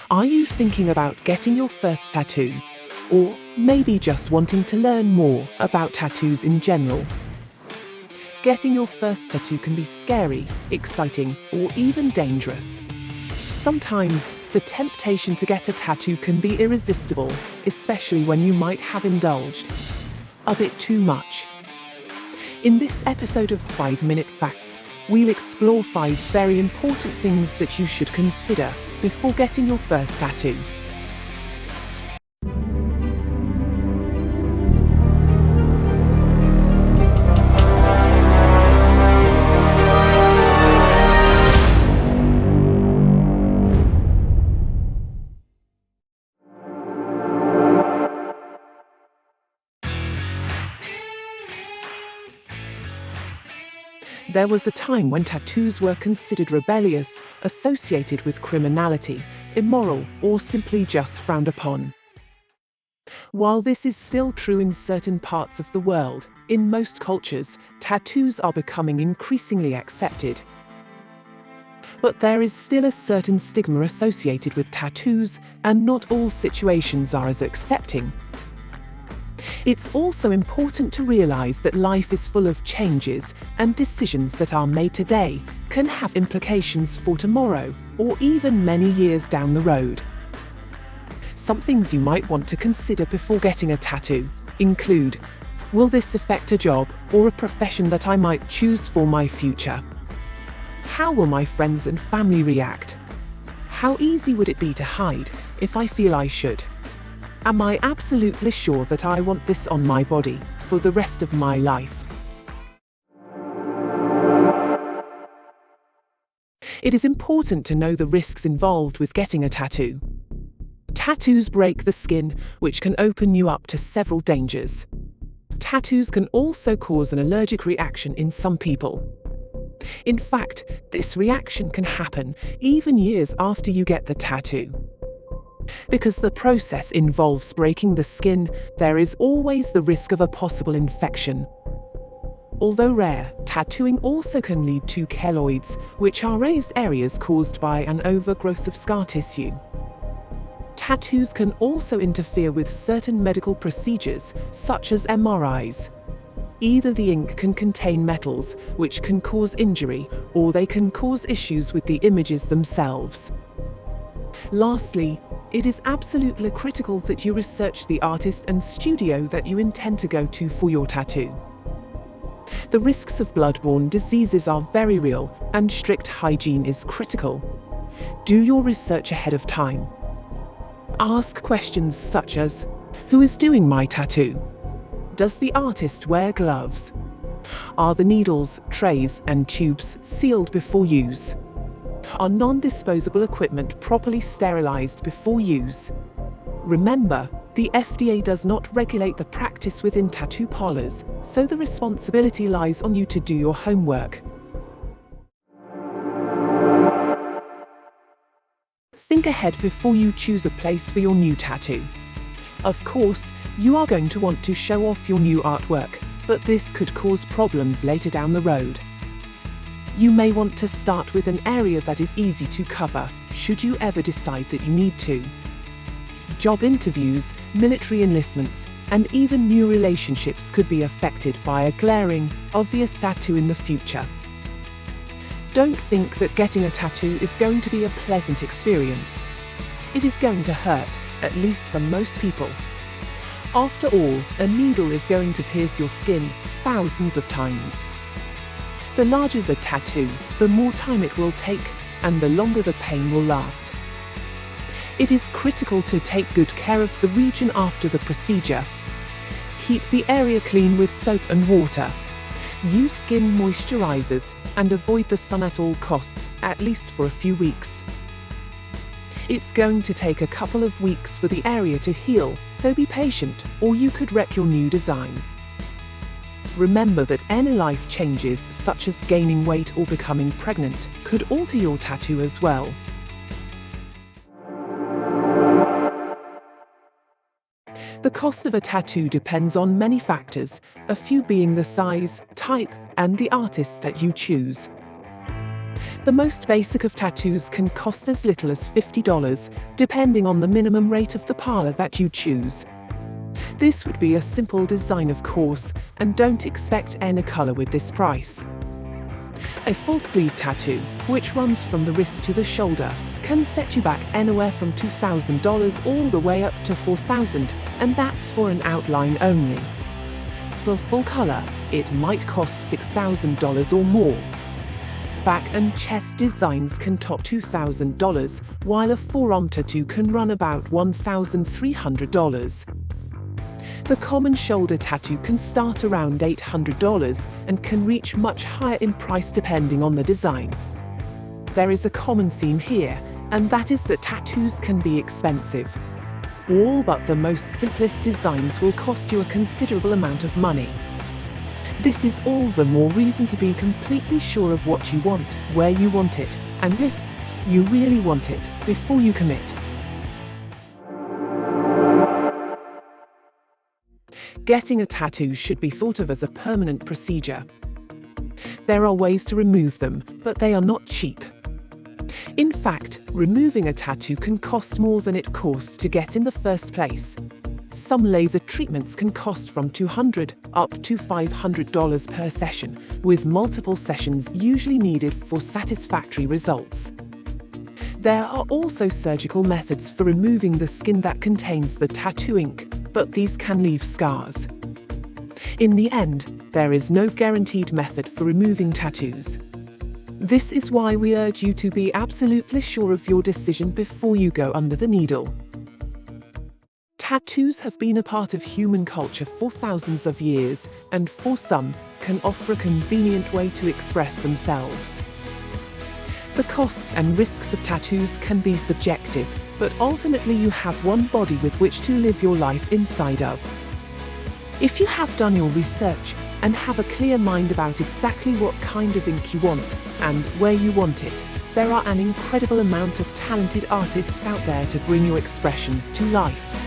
Are you thinking about getting your first tattoo? Or maybe just wanting to learn more about tattoos in general? Getting your first tattoo can be scary, exciting, or even dangerous. Sometimes, the temptation to get a tattoo can be irresistible, especially when you might have indulged a bit too much. In this episode of 5-Minute Facts, we'll explore 5 very important things that you should consider before getting your first tattoo. There was a time when tattoos were considered rebellious, associated with criminality, immoral, or simply just frowned upon. While this is still true in certain parts of the world, in most cultures, tattoos are becoming increasingly accepted. But there is still a certain stigma associated with tattoos, and not all situations are as accepting. It's also important to realize that life is full of changes, and decisions that are made today can have implications for tomorrow, or even many years down the road. Some things you might want to consider before getting a tattoo include: will this affect a job or a profession that I might choose for my future? How will my friends and family react? How easy would it be to hide if I feel I should? Am I absolutely sure that I want this on my body for the rest of my life? It is important to know the risks involved with getting a tattoo. Tattoos break the skin, which can open you up to several dangers. Tattoos can also cause an allergic reaction in some people. In fact, this reaction can happen even years after you get the tattoo. Because the process involves breaking the skin, there is always the risk of a possible infection. Although rare, tattooing also can lead to keloids, which are raised areas caused by an overgrowth of scar tissue. Tattoos can also interfere with certain medical procedures, such as MRIs. Either the ink can contain metals, which can cause injury, or they can cause issues with the images themselves. Lastly, it is absolutely critical that you research the artist and studio that you intend to go to for your tattoo. The risks of blood-borne diseases are very real, and strict hygiene is critical. Do your research ahead of time. Ask questions such as: who is doing my tattoo? Does the artist wear gloves? Are the needles, trays, and tubes sealed before use? Are non-disposable equipment properly sterilized before use? Remember, the FDA does not regulate the practice within tattoo parlors, so the responsibility lies on you to do your homework. Think ahead before you choose a place for your new tattoo. Of course, you are going to want to show off your new artwork, but this could cause problems later down the road. You may want to start with an area that is easy to cover, should you ever decide that you need to. Job interviews, military enlistments, and even new relationships could be affected by a glaring, obvious tattoo in the future. Don't think that getting a tattoo is going to be a pleasant experience. It is going to hurt, at least for most people. After all, a needle is going to pierce your skin thousands of times. The larger the tattoo, the more time it will take, and the longer the pain will last. It is critical to take good care of the region after the procedure. Keep the area clean with soap and water. Use skin moisturizers, and avoid the sun at all costs, at least for a few weeks. It's going to take a couple of weeks for the area to heal, so be patient, or you could wreck your new design. Remember that any life changes, such as gaining weight or becoming pregnant, could alter your tattoo as well. The cost of a tattoo depends on many factors, a few being the size, type, and the artist that you choose. The most basic of tattoos can cost as little as $50, depending on the minimum rate of the parlor that you choose. This would be a simple design, of course, and don't expect any color with this price. A full sleeve tattoo, which runs from the wrist to the shoulder, can set you back anywhere from $2,000 all the way up to $4,000, and that's for an outline only. For full color, it might cost $6,000 or more. Back and chest designs can top $2,000, while a forearm tattoo can run about $1,300. The common shoulder tattoo can start around $800 and can reach much higher in price depending on the design. There is a common theme here, and that is that tattoos can be expensive. All but the most simplest designs will cost you a considerable amount of money. This is all the more reason to be completely sure of what you want, where you want it, and if you really want it, before you commit. Getting a tattoo should be thought of as a permanent procedure. There are ways to remove them, but they are not cheap. In fact, removing a tattoo can cost more than it costs to get in the first place. Some laser treatments can cost from $200 up to $500 per session, with multiple sessions usually needed for satisfactory results. There are also surgical methods for removing the skin that contains the tattoo ink, but these can leave scars. In the end, there is no guaranteed method for removing tattoos. This is why we urge you to be absolutely sure of your decision before you go under the needle. Tattoos have been a part of human culture for thousands of years, and for some, can offer a convenient way to express themselves. The costs and risks of tattoos can be subjective, but ultimately you have one body with which to live your life inside of. If you have done your research and have a clear mind about exactly what kind of ink you want and where you want it, there are an incredible amount of talented artists out there to bring your expressions to life.